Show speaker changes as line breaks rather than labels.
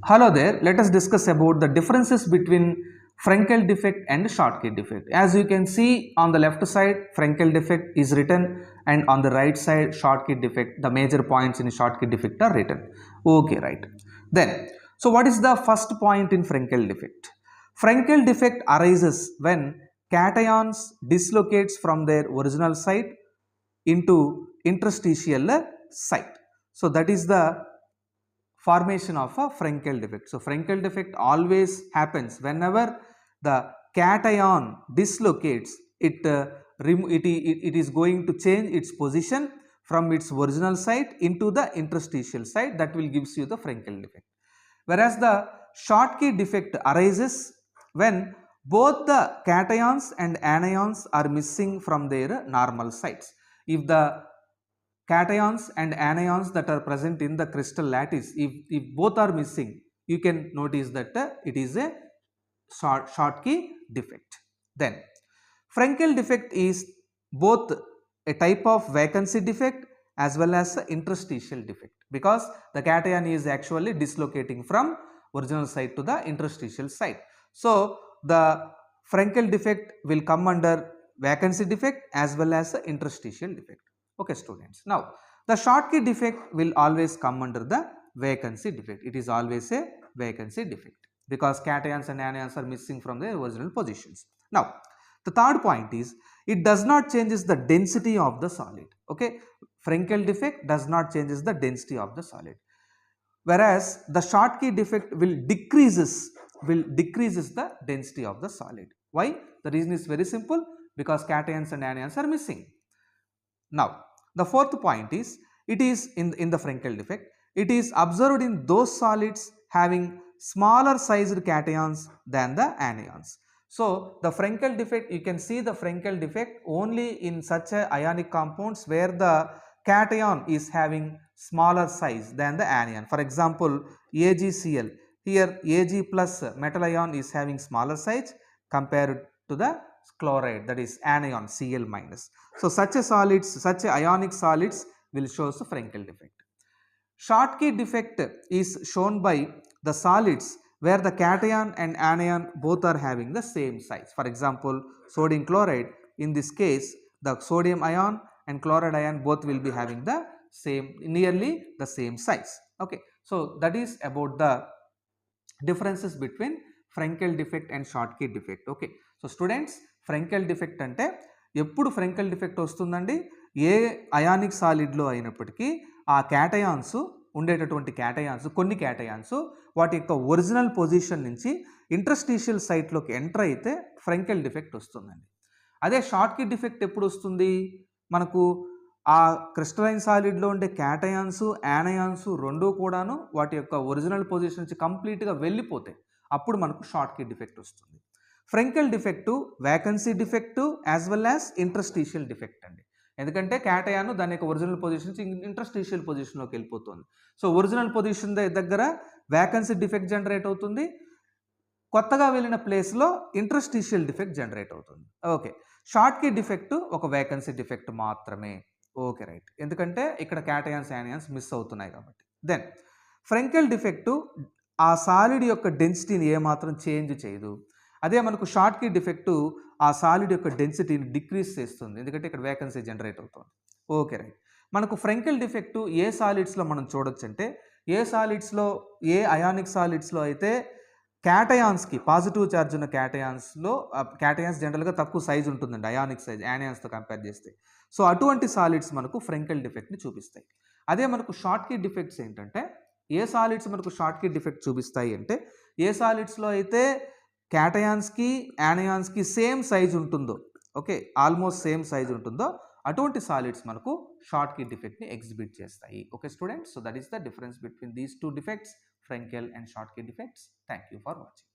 Hello there, let us discuss about the differences between Frenkel defect and Schottky defect. As you can see on the left side, Frenkel defect is written and on the right side, Schottky defect, the major points in Schottky defect are written. Okay, right. Then, so what is the first point in Frenkel defect? Frenkel defect arises when cations dislocates from their original site into interstitial site. So that is the formation of a Frenkel defect. So Frenkel defect always happens whenever the cation dislocates, it is going to change its position from its original site into the interstitial site, that will gives you the Frenkel defect. Whereas the Schottky defect arises when both the cations and anions are missing from their normal sites. If the cations and anions that are present in the crystal lattice, if both are missing, you can notice that it is a Schottky defect. Then Frenkel defect is both a type of vacancy defect as well as interstitial defect, because the cation is actually dislocating from original site to the interstitial site. So the Frenkel defect will come under vacancy defect as well as interstitial defect. Okay students, now the Schottky defect will always come under the vacancy defect. It is always a vacancy defect because cations and anions are missing from their original positions. Now the third point is, it does not changes the density of the solid. Okay, Frenkel defect does not changes the density of the solid, whereas the Schottky defect will decreases the density of the solid. Why? The reason is very simple, because cations and anions are missing. Now the fourth point is, it is in the Frenkel defect, it is observed in those solids having smaller sized cations than the anions. So the Frenkel defect, you can see the Frenkel defect only in such a ionic compounds where the cation is having smaller size than the anion. For example, AgCl, here Ag plus metal ion is having smaller size compared to the chloride, that is anion Cl minus. So such a solids, such a ionic solids will show the Frenkel defect. Schottky defect is shown by the solids where the cation and anion both are having the same size. For example, sodium chloride, in this case the sodium ion and chloride ion both will be having the same, nearly the same size. Okay, so that is about the differences between Frenkel defect and Schottky defect. Okay, so students, Frenkel defect అంటే ఎప్పుడు Frenkel defect వస్తుందండి, ఏ ionic సాలిడ్లో అయినప్పటికీ ఆ cations ఉండేటటువంటి cations, కొన్ని cations వాటి యొక్క original position నుంచి ఇంటర్స్టీషియల్ సైట్లోకి ఎంటర్ అయితే Frenkel defect వస్తుందండి. అదే Schottky defect ఎప్పుడు వస్తుంది, మనకు ఆ క్రిస్టలైన్ సాలిడ్లో ఉండే క్యాటయాన్స్ యానయాన్స్ రెండూ కూడాను వాటి యొక్క ఒరిజినల్ పొజిషన్ నుంచి కంప్లీట్గా వెళ్ళిపోతాయి, అప్పుడు మనకు Schottky defect వస్తుంది. Frenkel defect vacancy defect as well as interstitial defect అండి, ఎందుకంటే క్యాటయాన్ దాని యొక్క ఒరిజినల్ పొజిషన్ నుంచి ఇంటర్స్టీషియల్ పొజిషన్లోకి వెళ్ళిపోతుంది. సో ఒరిజినల్ పొజిషన్ దగ్గర వ్యాకన్సీ డిఫెక్ట్ జనరేట్ అవుతుంది, కొత్తగా వెళ్ళిన ప్లేస్లో ఇంటర్స్టీషియల్ డిఫెక్ట్ జనరేట్ అవుతుంది. ఓకే, Schottky డిఫెక్ట్ ఒక వేకన్సీ డిఫెక్ట్ మాత్రమే. ఓకే రైట్, ఎందుకంటే ఇక్కడ క్యాటయాన్స్ యానియాన్స్ మిస్ అవుతున్నాయి కాబట్టి. దెన్ Frenkel డిఫెక్ట్ ఆ సాలిడ్ యొక్క డెన్సిటీని ఏమాత్రం చేంజ్ చేయదు. అదే మనకు Schottky డిఫెక్ట్ ఆ సాలిడ్ యొక్క డెన్సిటీని డిక్రీజ్ చేస్తుంది, ఎందుకంటే ఇక్కడ వేకన్సీ జనరేట్ అవుతుంది. ఓకే రైట్, మనకు Frenkel డిఫెక్ట్ ఏ సాలిడ్స్లో మనం చూడొచ్చు అంటే, ఏ సాలిడ్స్లో, ఏ అయానిక్ సాలిడ్స్లో అయితే క్యాటయాన్స్కి పాజిటివ్ ఛార్జ్ ఉన్న క్యాటయాన్స్లో, క్యాటయాన్స్ జనరల్గా తక్కువ సైజ్ ఉంటుందండి అయానిక్ సైజ్ యానియాన్స్తో కంపేర్ చేస్తే. సో అటువంటి సాలిడ్స్ మనకు Frenkel డిఫెక్ట్ని చూపిస్తాయి. అదే మనకు Schottky డిఫెక్ట్స్ ఏంటంటే, ఏ సాలిడ్స్ మనకు Schottky డిఫెక్ట్ చూపిస్తాయి అంటే, ఏ సాలిడ్స్లో అయితే క్యాటయాన్స్కి యానయాన్స్కి సేమ్ సైజ్ ఉంటుందో, ఓకే ఆల్మోస్ట్ సేమ్ సైజ్ ఉంటుందో, అటువంటి సాలిడ్స్ మనకు Schottky డిఫెక్ట్ని ఎగ్జిబిట్ చేస్తాయి. Okay students, so that is the difference between these two defects, Frenkel and Schottky defects. Thank you for watching.